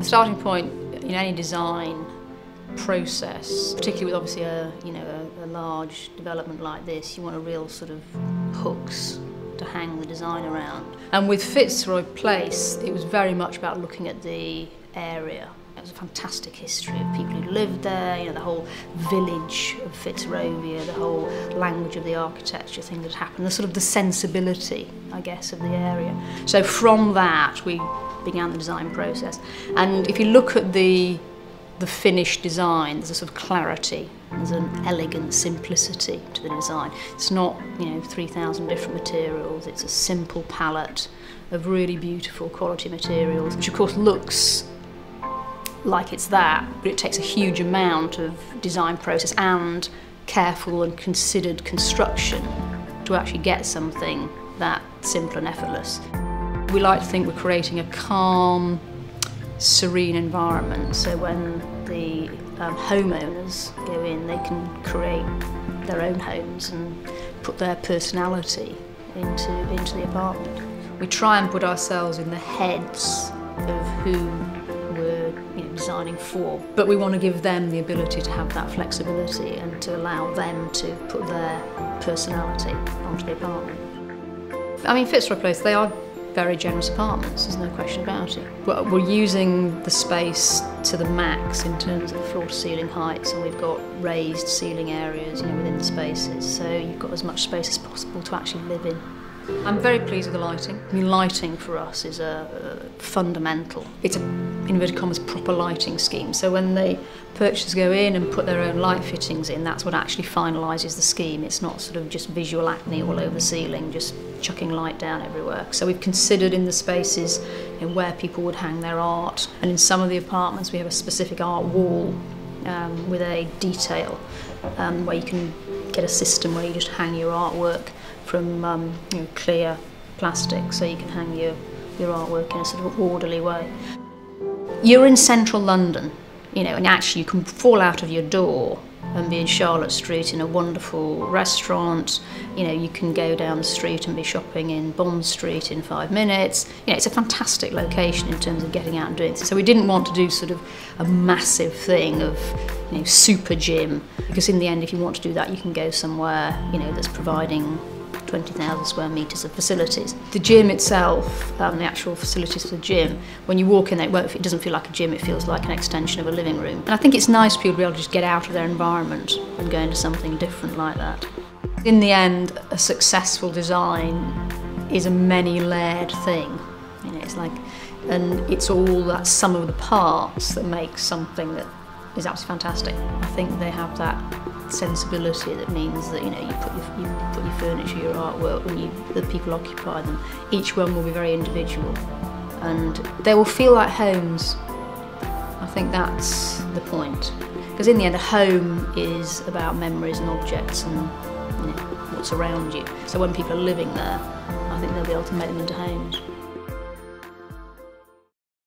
The starting point in any design process, particularly with obviously a large development like this, you want a real sort of hooks to hang the design around. And with Fitzroy Place, it was very much about looking at the area. It was a fantastic history of people who lived there, the whole village of Fitzrovia, the whole language of the architecture, things that happened, the sort of the sensibility, I guess, of the area. So from that, we began the design process. And if you look at the finished design, there's a sort of clarity, there's an elegant simplicity to the design. It's not, 3,000 different materials, it's a simple palette of really beautiful quality materials, which of course looks like it's that, but it takes a huge amount of design process and careful and considered construction to actually get something that simple and effortless. We like to think we're creating a calm, serene environment, so when the homeowners go in, they can create their own homes and put their personality into the apartment. We try and put ourselves in the heads of who we're designing for, but we want to give them the ability to have that flexibility and to allow them to put their personality onto the apartment. I mean, Fitzroy Place, they are very generous apartments, there's no question about it. We're using the space to the max in terms of floor to ceiling heights, and we've got raised ceiling areas within the spaces, so you've got as much space as possible to actually live in. I'm very pleased with the lighting. I mean, lighting for us is a fundamental. It's a, in inverted commas, proper lighting scheme. So when the purchasers go in and put their own light fittings in, that's what actually finalises the scheme. It's not sort of just visual acne all over the ceiling, just chucking light down everywhere. So we've considered in the spaces where people would hang their art. And in some of the apartments we have a specific art wall with a detail where you can get a system where you just hang your artwork from clear plastic, so you can hang your artwork in a sort of orderly way. You're in central London, and actually you can fall out of your door and be in Charlotte Street in a wonderful restaurant. You can go down the street and be shopping in Bond Street in 5 minutes. It's a fantastic location in terms of getting out and doing things. So we didn't want to do sort of a massive thing of super gym, because in the end, if you want to do that, you can go somewhere that's providing 20,000 square metres of facilities. The gym itself, the actual facilities for the gym, when you walk in there, it doesn't feel like a gym, it feels like an extension of a living room. And I think it's nice for people to be able to just get out of their environment and go into something different like that. In the end, a successful design is a many-layered thing. And it's all that sum of the parts that makes something that is absolutely fantastic. I think they have that sensibility that means that you put your furniture, your artwork, when the people occupy them. Each one will be very individual, and they will feel like homes. I think that's the point, because in the end, a home is about memories and objects and what's around you. So when people are living there, I think they'll be able to make them into homes.